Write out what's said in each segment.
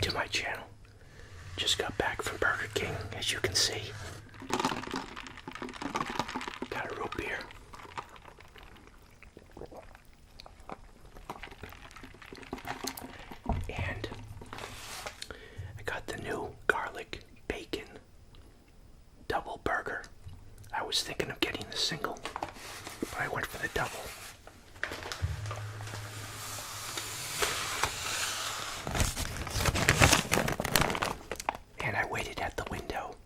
to my channel. Just got back from Burger King, as you can see. Got a root beer. And I got the new garlic bacon double burger. I was thinking of getting the single, but I went for the double. And I waited at the window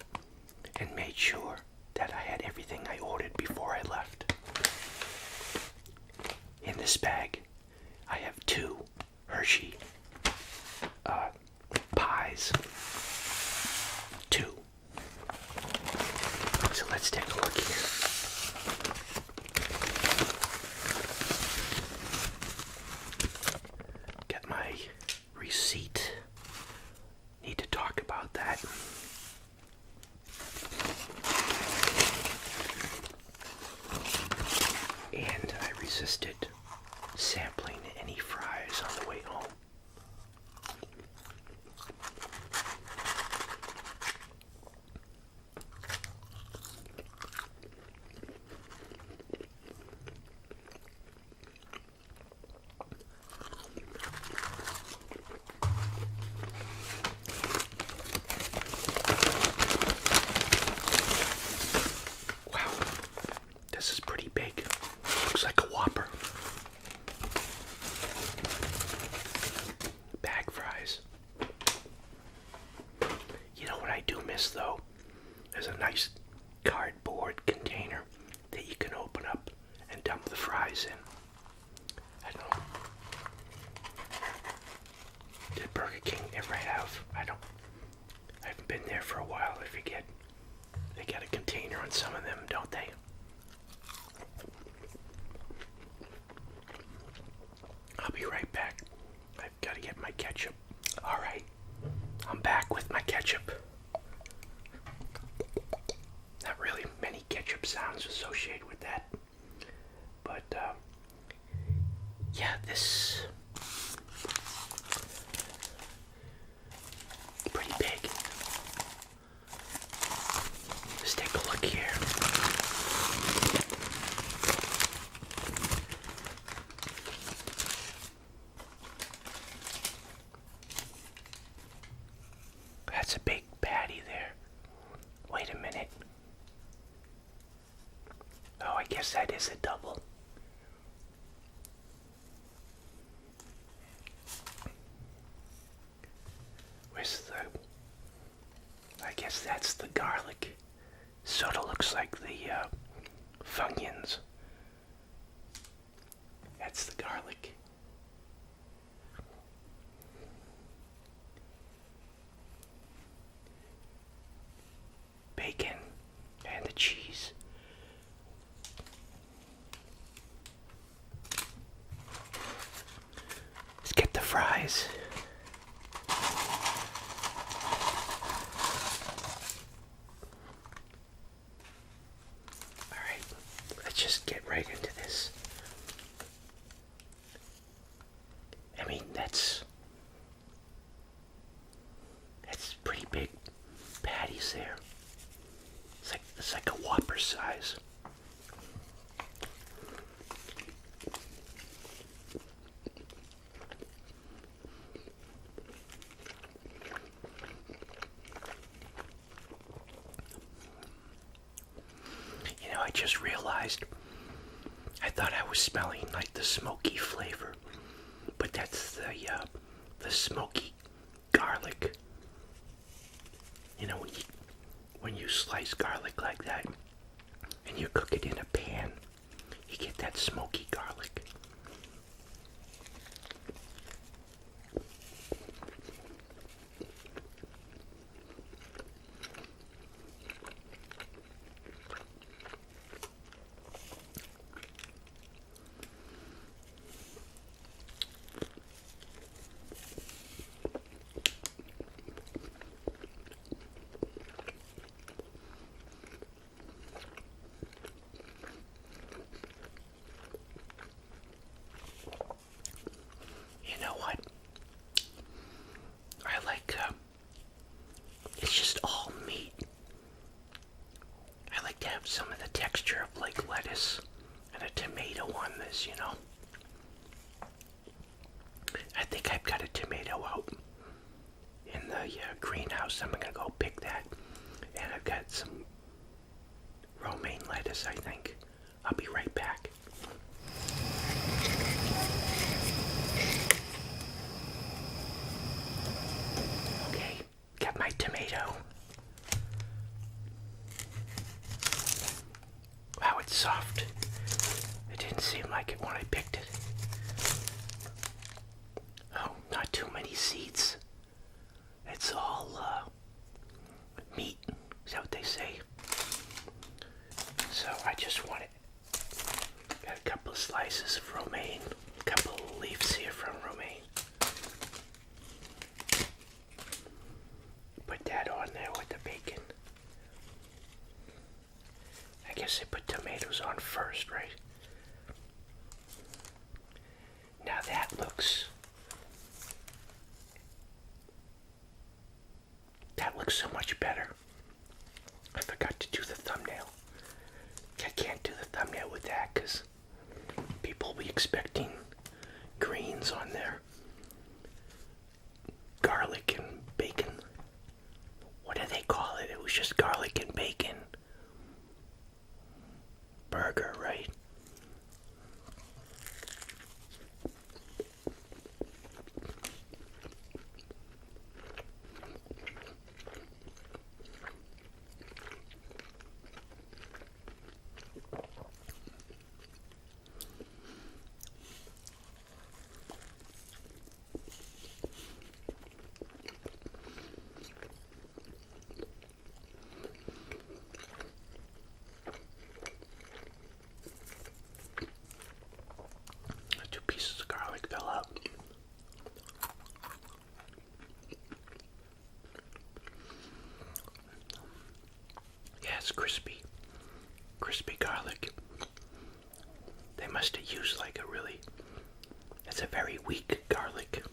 and made sure that I had everything I ordered before I left. In this bag, I have 2 Hershey pies. 2. So let's take a look here. Got my receipt. Need to talk about that. And I resisted sampling any fries on the way home. Wow, this is pretty big. Looks like a Whopper. Bag fries. You know what I do miss though? There's a nice cardboard container that you can open up and dump the fries in. I don't know. Did Burger King ever have? I haven't been there for a while. I forget. They got a container on some of them, don't they? I'll be right back. I've got to get my ketchup. Alright, I'm back with my ketchup. Not really many ketchup sounds associated with that. But, yeah, this... pretty big. Let's take a look here. That's a big patty there. Wait a minute. Oh, I guess that is a double. Where's the... I guess that's the garlic. Sort of looks like the Funyuns. That's the garlic. Bacon and the cheese. Let's get the fries. Alright, let's just get right into this. I mean, that's pretty big patties there. It's like a Whopper size. You know, I just realized I thought I was smelling like the smoky flavor, but that's the smoky garlic. You know, when you slice garlic like that and you cook it in a pan, you get that smoky garlic. so I'm gonna go pick that. And I've got some romaine lettuce, I think. I'll be right back. Okay, got my tomato. Wow, it's soft. It didn't seem like it when I picked it. Oh, not too many seeds. It's all meat. Is that what they say? So I just want it. Got a couple of slices of romaine. A couple of leaves here from romaine. Put that on there with the bacon. I guess they put tomatoes on first, right? Now that looks so much better. I forgot to do the thumbnail. I can't do the thumbnail with that because people will be expecting greens on their garlic and bacon. What do they call it? It was just garlic and bacon burger, right? Fill up. Yeah, it's crispy. Crispy garlic. They must have used like it's a very weak garlic.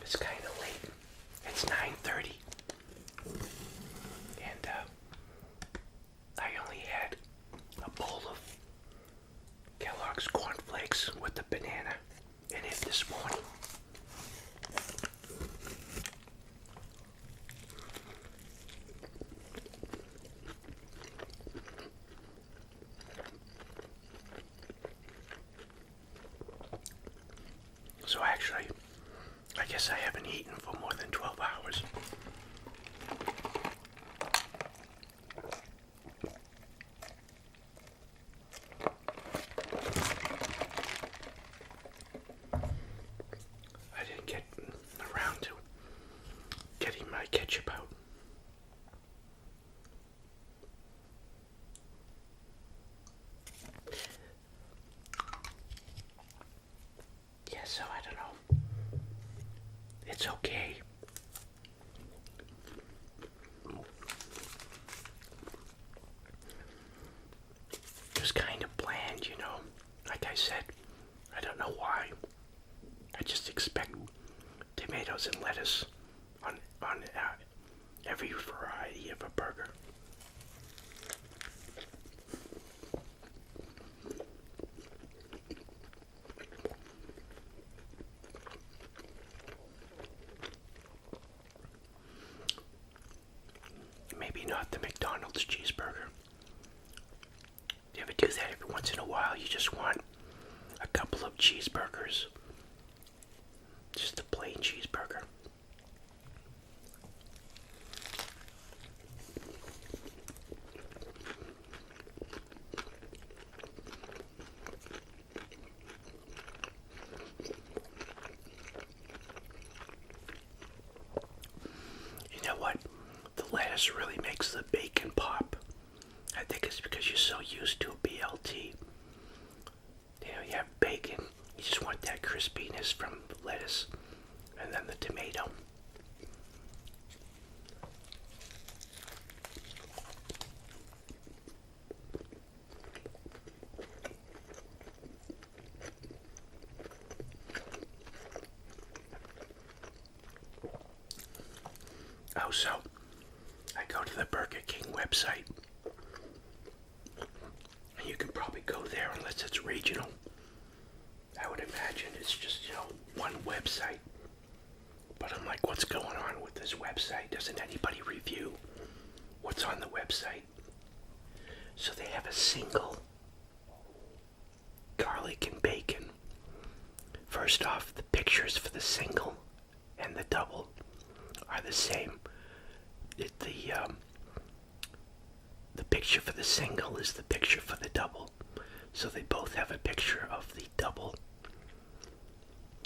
It's kind of late. It's 9:30. And I only had a bowl of Kellogg's cornflakes with the banana in it this morning. So actually, I guess I haven't eaten for more than 12 hours. I didn't get around to getting my ketchup out. Yeah, so I don't know. It's okay. It was kind of bland, you know. Like I said, I don't know why. I just expect tomatoes and lettuce on every variety of a burger. Maybe not the McDonald's cheeseburger. Do you ever do that every once in a while? You just want a couple of cheeseburgers. Just a plain cheeseburger. You know what? The lettuce really makes the bacon pop. I think it's because you're so used to a BLT. You know, you have bacon, you just want that crispiness from the lettuce and then the tomato. So I go to the Burger King website. And you can probably go there unless it's regional. I would imagine it's just, one website. But I'm like, what's going on with this website? Doesn't anybody review what's on the website? So they have a single garlic and bacon. First off, the pictures for the single and the double are the same. The picture for the single is the picture for the double. So they both have a picture of the double.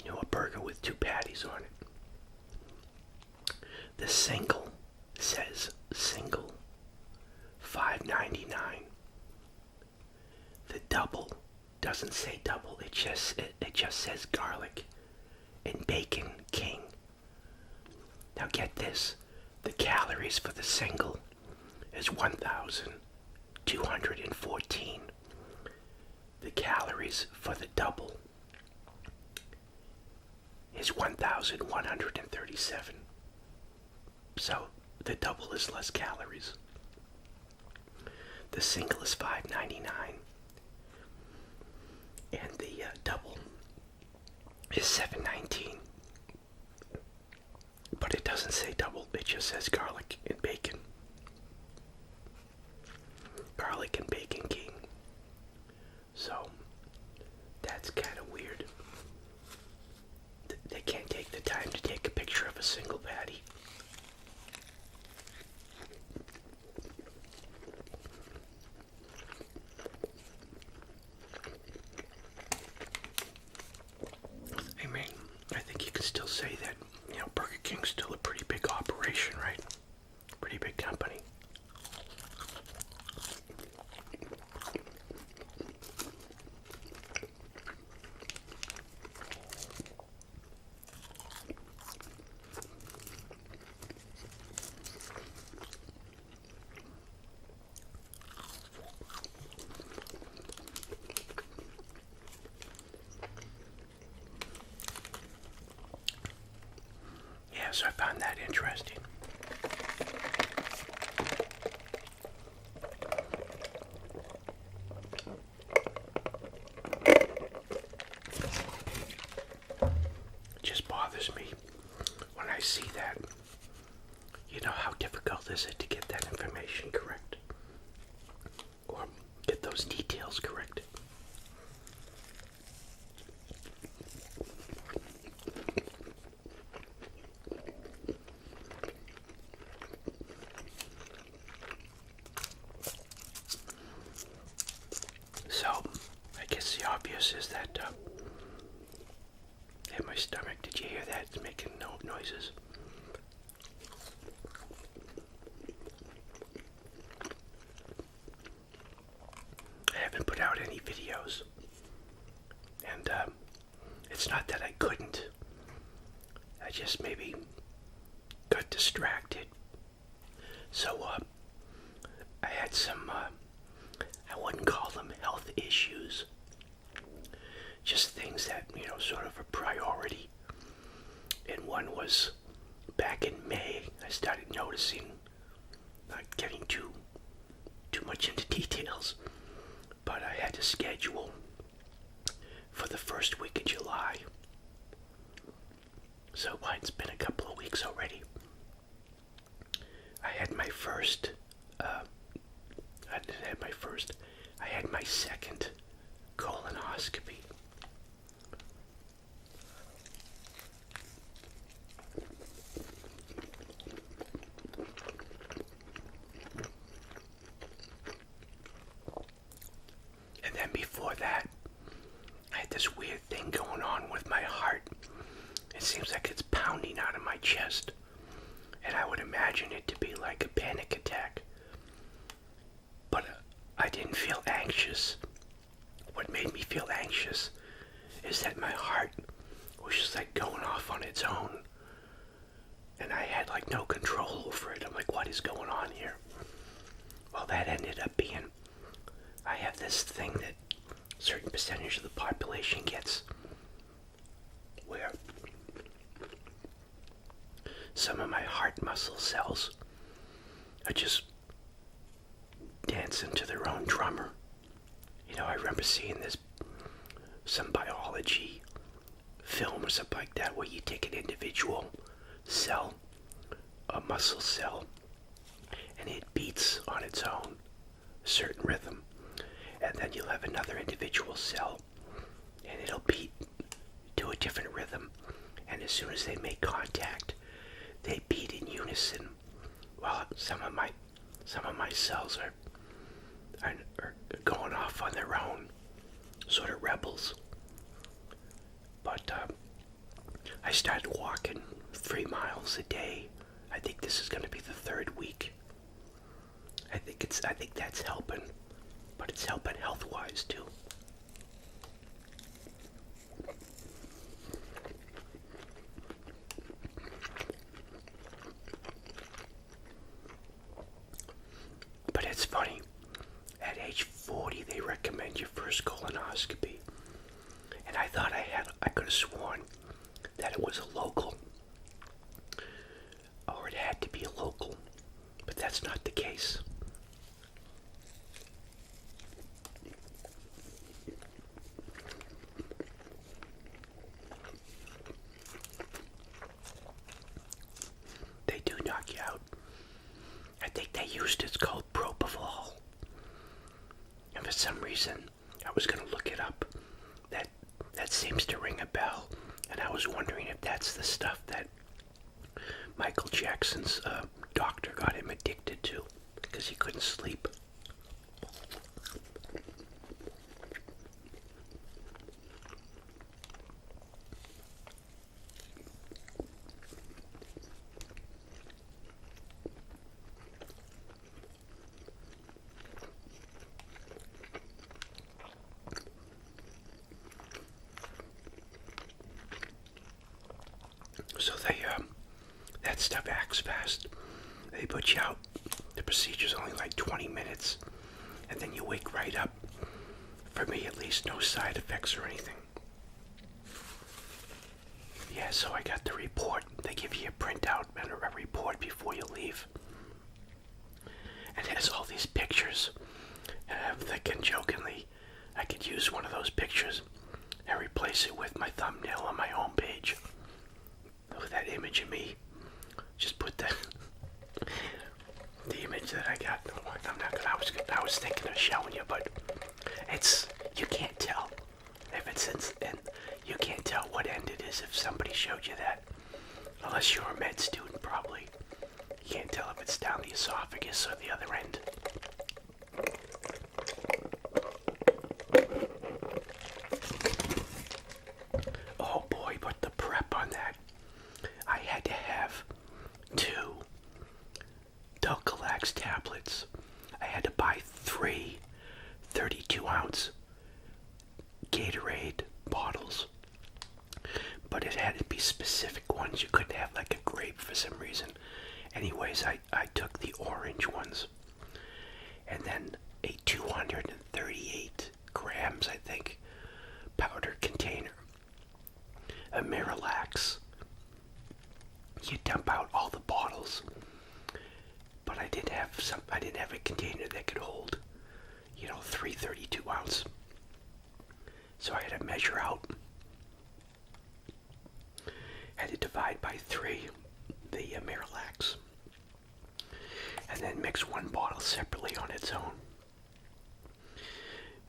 A burger with 2 patties on it. The single says single, $5.99. The double doesn't say double. It just says garlic and bacon king. Now get this. The calories for the single is 1,214. The calories for the double is 1,137. So the double is less calories. The single is $5.99. And the double is $7.19. But it doesn't say double, it just says garlic and bacon. Garlic and bacon king. So that's kind of weird. They can't take the time to take a picture of a single patty. I mean, I think you can still say that, Burger King's still a pretty big operation, right? Pretty big company. So I found that interesting. It just bothers me when I see that. How difficult is it to get that information correct? Or get those details correct? So, I guess the obvious is that, in my stomach, did you hear that? It's making no noises. I haven't put out any videos. And, it's not that I couldn't. I just maybe got distracted. So, I had some, I wouldn't call them health issues. Just things that, sort of a priority. And one was back in May, I started noticing, not getting too much into details, but I had to schedule for the first week of July. So it's been a couple of weeks already. I had my first, I had my second colonoscopy. And then before that, I had this weird thing going on with my heart. It seems like it's pounding out of my chest. And I would imagine it to be like a panic attack. But I didn't feel anxious. What made me feel anxious is that my heart was just like going off on its own. And I had like no control over it. I'm like, what is going on here? Well, that ended up being, I have this thing that a certain percentage of the population gets, where some of my heart muscle cells are just dancing to their own drummer. I remember seeing some biology film or something like that where you take an individual cell, a muscle cell, and it beats on its own a certain rhythm. And then you'll have another individual cell, and it'll beat to a different rhythm. And as soon as they make contact, they beat in unison. Well, some of my cells are going off on their own, sort of rebels. But I started walking 3 miles a day. I think this is going to be the 3rd week. I think that's helping, but it's helping health-wise too. But it's funny, at age 40 they recommend your first colonoscopy. And I thought I could have sworn that it was a local, or it had to be a local, but that's not the case. They do knock you out. I think they used it's called propofol. And for some reason, I was going to look it up. That seems to ring a bell. And I was wondering if that's the stuff that Michael Jackson's doctor got him addicted to because he couldn't sleep. So that stuff acts fast. They put you out. The procedure's only like 20 minutes, and then you wake right up. For me, at least, no side effects or anything. Yeah, so I got the report. They give you a printout and a report before you leave. And it has all these pictures. And I'm thinking jokingly, I could use one of those pictures and replace it with my thumbnail on my homepage. With that image of me, just put the image that I got. I'm not gonna. I was thinking of showing you, but you can't tell if it's and you can't tell what end it is if somebody showed you that, unless you're a med student. Probably you can't tell if it's down the esophagus or the other end. Oh boy, but the prep on that. I had to have 2 Dulcolax tablets. I had to buy 3 32-ounce Gatorade bottles. But it had to be specific ones. You couldn't have like a grape for some reason. Anyways, I took the orange ones. And then a 238 grams, I think, powder container. A Miralax. You dump out all the bottles, but I didn't have a container that could hold, 3 32-ounce. So I had to measure out, had to divide by 3 the Miralax, and then mix 1 bottle separately on its own.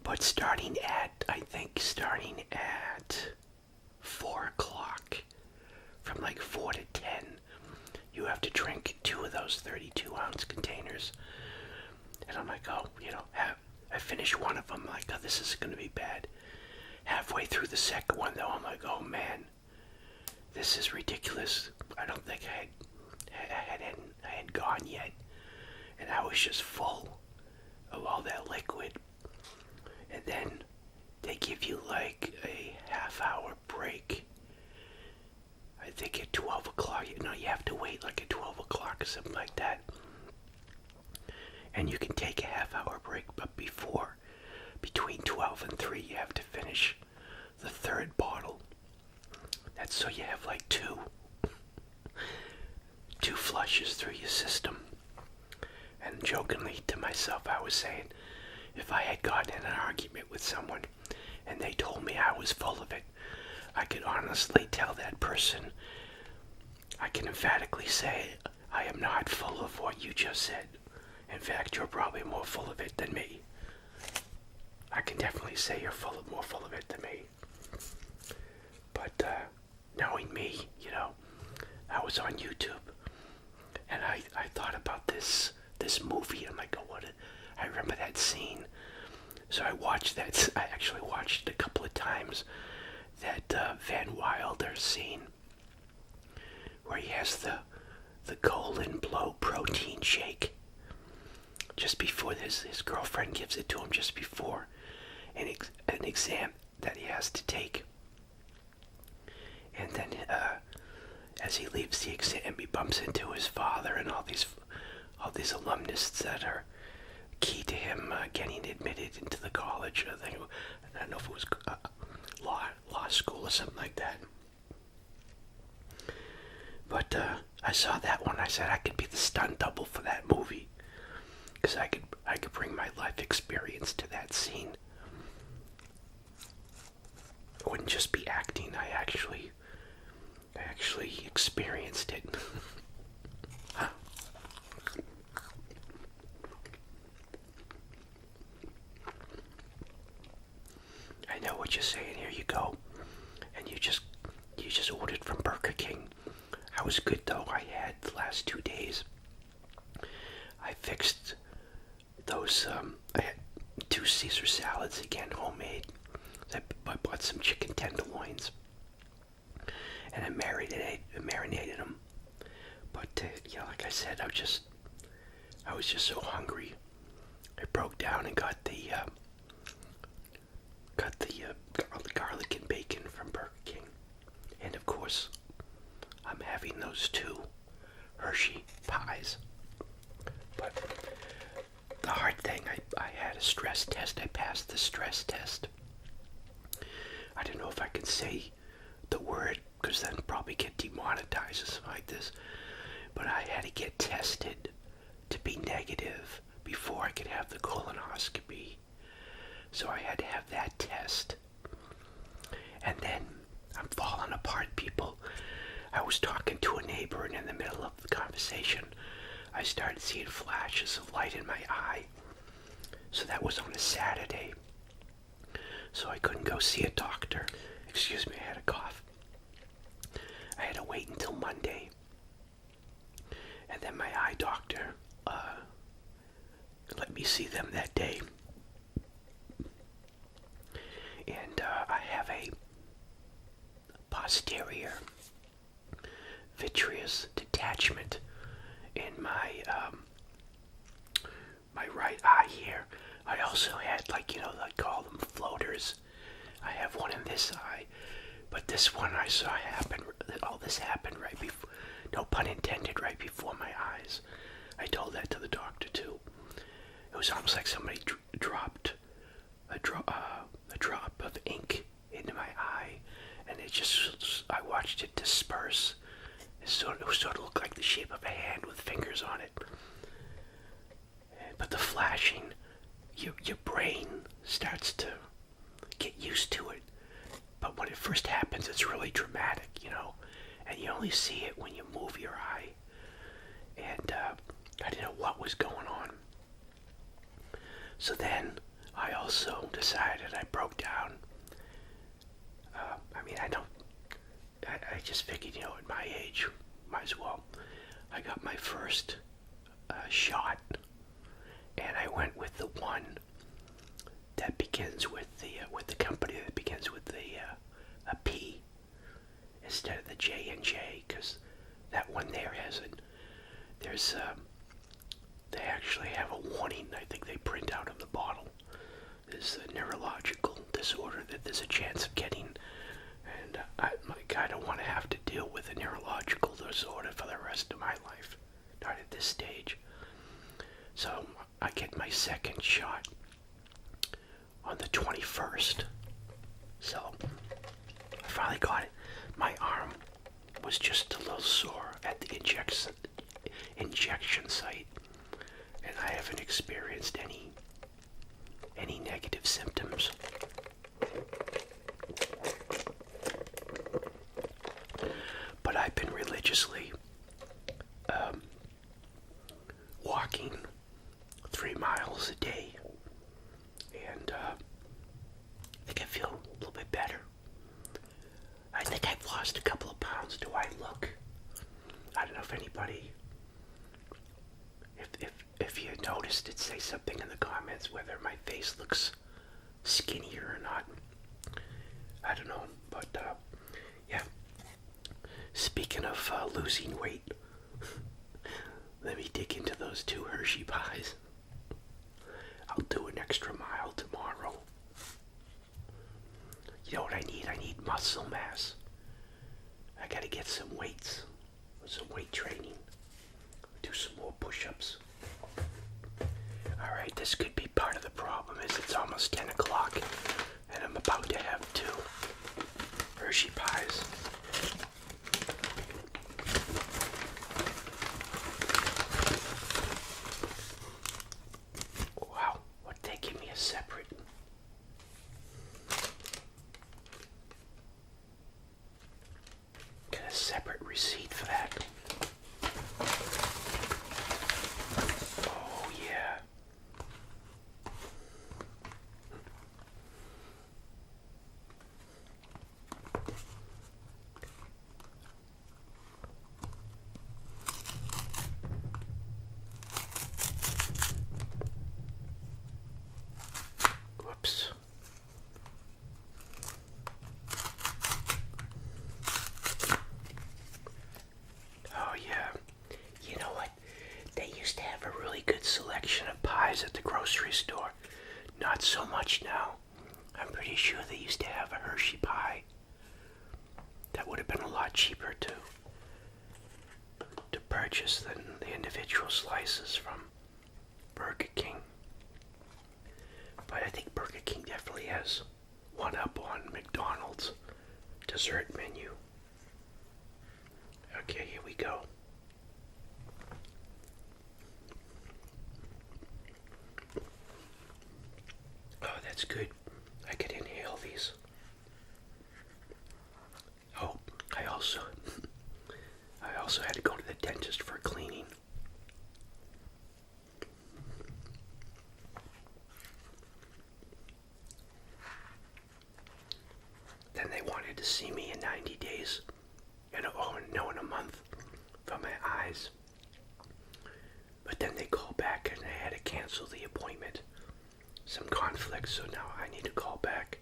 But starting at 4 o'clock, from like 4 to 10, you have to drink 2 of those 32-ounce containers. And I'm like, I finished one of them, like, oh, this is going to be bad. Halfway through the second one, though, I'm like, oh man, this is ridiculous. I don't think I had gone yet. And I was just full of all that liquid. And then they give you like a half-hour break. I think at 12 o'clock, you have to wait like at 12 o'clock or something like that. And you can take a half-hour break, but between 12 and 3, you have to finish the 3rd bottle. That's so you have like 2 2 flushes through your system. And jokingly to myself, I was saying, if I had gotten in an argument with someone and they told me I was full of it, I could honestly tell that person, I can emphatically say, I am not full of what you just said. In fact, you're probably more full of it than me. I can definitely say you're more full of it than me. But knowing me, I was on YouTube and I thought about this movie. I'm like, I remember that scene. So I watched that. I actually watched it a couple of times. That Van Wilder scene where he has the Golden Blow protein shake just before his girlfriend gives it to him, just before an exam that he has to take. And then as he leaves the exam, he bumps into his father and all these alumnus that are key to him getting admitted into the college. I don't know if it was law school or something like that. But I saw that one. I said I could be the stunt double for that movie, because I could bring my life experience to that scene. It wouldn't just be acting. I actually experienced it. I know what you're saying. Here you go, and you just ordered from Burger King. I was good though. I had the last 2 days. I fixed those. I had 2 Caesar salads again, homemade. I bought some chicken tenderloins, and I marinated them. But like I said, I was just so hungry. I broke down and got the garlic and bacon from Burger King, and of course, I'm having those 2 Hershey pies. But the hard thing, I had a stress test. I passed the stress test. I don't know if I can say the word, because then I'll probably get demonetized or something like this. But I had to get tested to be negative before I could have the colonoscopy. So I had to have that test. And then I'm falling apart, people. I was talking to a neighbor, and in the middle of the conversation, I started seeing flashes of light in my eye. So that was on a Saturday. So I couldn't go see a doctor. Excuse me, I had a cough. I had to wait until Monday. And then my eye doctor let me see them that day. And I have a posterior vitreous detachment in my right eye here. I also had, I call them floaters. I have one in this eye, but this one I saw happen. All this happened right before, no pun intended, right before my eyes. I told that to the doctor too. It was almost like somebody dropped a drop of ink into my eye, and I watched it disperse. It sort of looked like the shape of a hand with fingers on it. But the flashing, your brain starts to get used to it. But when it first happens, it's really dramatic, and you only see it when you move your eye. And I didn't know what was going on. So then I also decided, I broke down. I just figured, at my age, might as well. I got my first shot, and I went with the one that begins with the company that begins with a P instead of the J&J, because that one there they actually have a warning. I think they print out of the bottle. There's a neurological disorder that there's a chance of getting, and I don't want to have to deal with a neurological disorder for the rest of my life, not at this stage. So I get my second shot on the 21st. So I finally got it. My arm was just a little sore at the injection site, and I haven't experienced any negative symptoms. But I've been religiously walking 3 miles a day, and I think I feel a little bit better. I think I've lost a couple of pounds. Do I look? I don't know if anybody, if you noticed it, say something in the comments whether my face looks skinnier or not. I don't know, but yeah. Speaking of losing weight, let me dig into those 2 Hershey pies. I'll do an extra mile tomorrow. You know what I need? I need muscle mass. I gotta get some weights, some weight training. Do some more push-ups. Alright, this could be part of the problem, is it's almost 10 o'clock and I'm about to have 2 Hershey pies. Wow, what, they give me a separate... Get a separate receipt for that. Oh yeah. Whoops. Oh yeah. You know what? They used to have a really good selection of pies at the grocery store. Not so much now. I'm pretty sure they used to have a Hershey pie. That would have been a lot cheaper to purchase than the individual slices from Burger King. But I think Burger King definitely has one up on McDonald's dessert menu. Okay, here we go. Oh, that's good. I could inhale these. Oh, I also had to go to the dentist for cleaning. Then they wanted to see me in 90 days, and in a month for my eyes. But then they called back and they had to cancel the appointment. Some conflict, so now I need to call back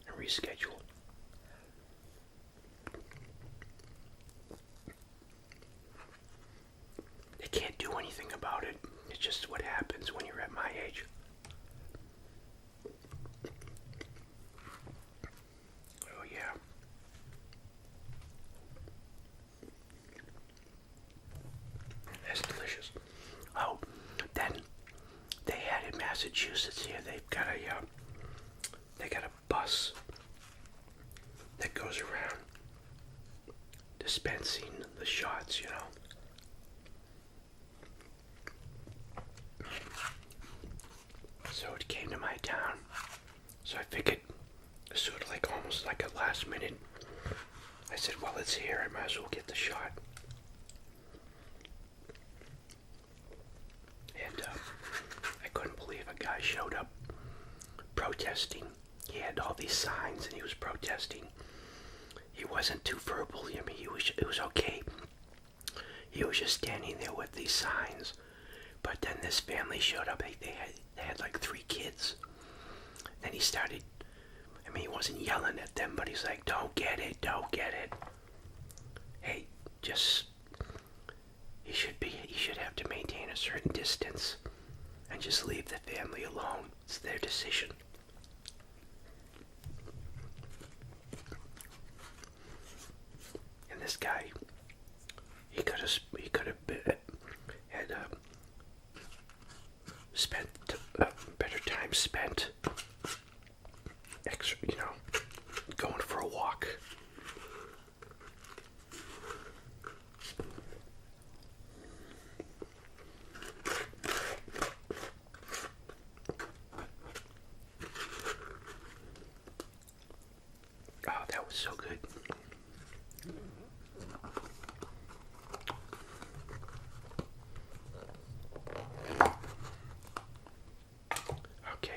and reschedule. They can't do anything about it. It's just what happens when you're at my age. Oh yeah. That's delicious. Oh, then they had in Massachusetts here, they got a bus that goes around dispensing the shots, you know. So it came to my town. So I figured, sort of like almost like a last minute, I said, well, it's here, I might as well get the shot. And I couldn't believe a guy showed up protesting. He had all these signs and he was protesting. He wasn't too verbal. I mean, it was okay. He was just standing there with these signs. But then this family showed up. They had like 3 kids. Then he started, I mean, he wasn't yelling at them, but he's like, don't get it, don't get it. Hey, just, you should have to maintain a certain distance and just leave the family alone. It's their decision. And this guy, he could have had spent better time spent going for a walk. Oh, that was so good. Okay,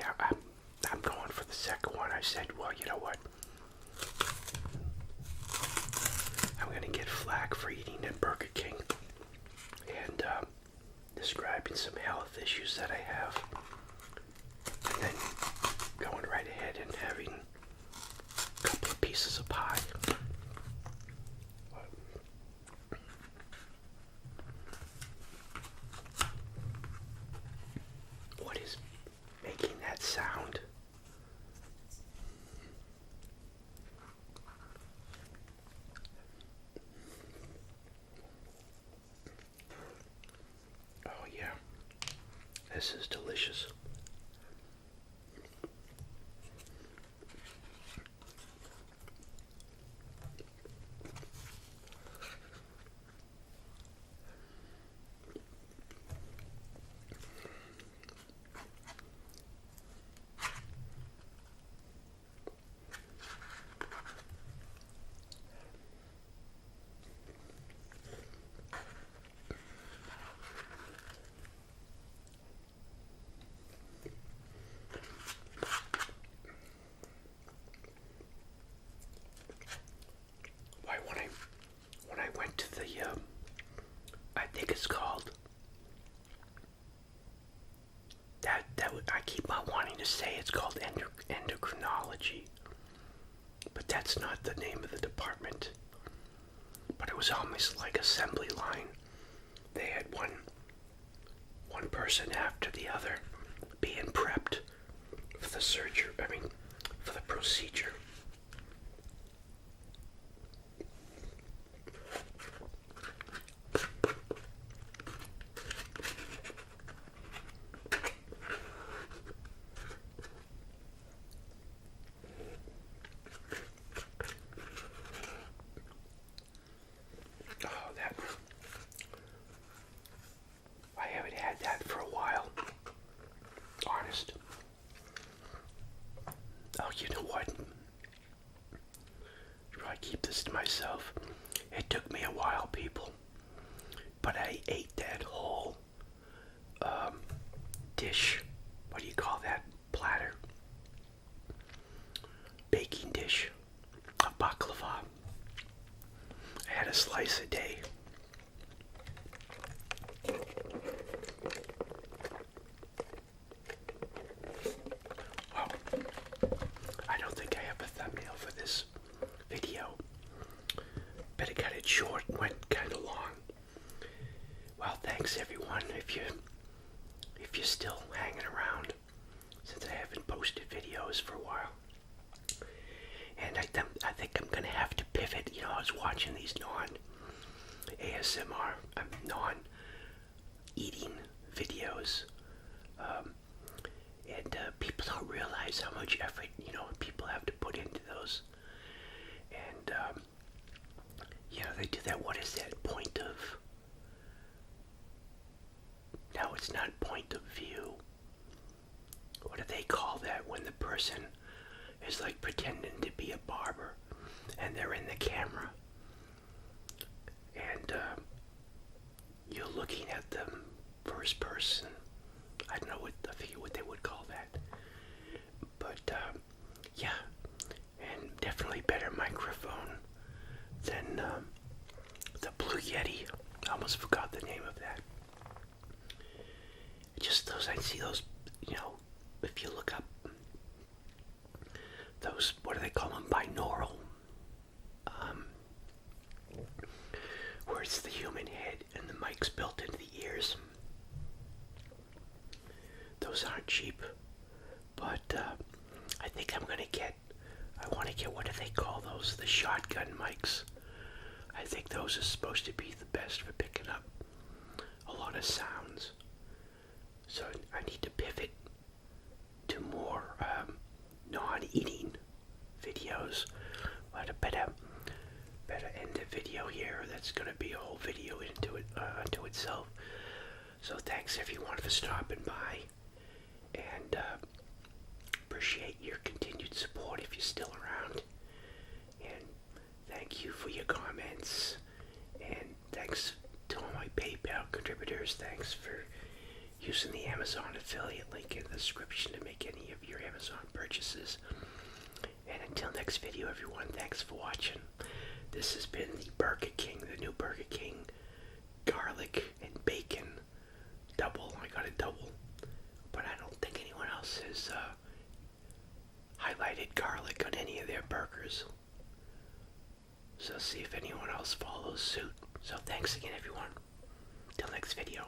I'm going for the second one. I said, well, you know what? I'm gonna get flack for eating at Burger King and describing some health issues that I have, and then going right ahead and having a couple of pieces of pie. What is making that sound? Oh yeah, this is delicious. Why when I went to the I think it's called I keep on wanting to say it's called endocrinology, but that's not the name of the department. But it was almost like assembly line. They had one person after the other being prepped for the surgery. I mean, for the procedure. Oh, that. I haven't had that for a while. Honest. Oh, you know what? I keep this to myself. It took me a while, people, but I ate that whole dish. What do you call that? Platter. Baking dish of baklava. I had a slice a day. Well, I don't think I have a thumbnail for this video. Better cut it short, went kind of long. Well, thanks everyone if you're still hanging around, since I haven't posted videos for a while. And I think I'm gonna have to pivot. You know, I was watching these non-ASMR, non-eating videos, and people don't realize how much effort, people have to put into those. And they do that. What is that? Point of? No, it's not point of view. What do they call that when the person is like pretending to be a barber and they're in the camera and you're looking at them first person? I don't know I forget what they would call that. But yeah, and definitely better microphone than the Blue Yeti. I almost forgot the name of that. Just those, I see those, if you look up those, what do they call them, binaural, where it's the human head and the mic's built into the ears. Those aren't cheap, but I think I want to get, what do they call those, the shotgun mics. I think those are supposed to be the best for picking up a lot of sounds. So I need to pivot to more non-eating videos. But a better end the video here. That's going to be a whole video unto itself. So thanks everyone for stopping by, and appreciate your continued support if you're still around. thank you for your comments. And thanks to all my PayPal contributors. Thanks for using the Amazon affiliate link in the description to make any of your Amazon purchases. And until next video, everyone, thanks for watching. This has been the Burger King, the new Burger King garlic and bacon double. I got a double, but I don't think anyone else has highlighted garlic on any of their burgers. So see if anyone else follows suit. So thanks again, everyone. Till next video.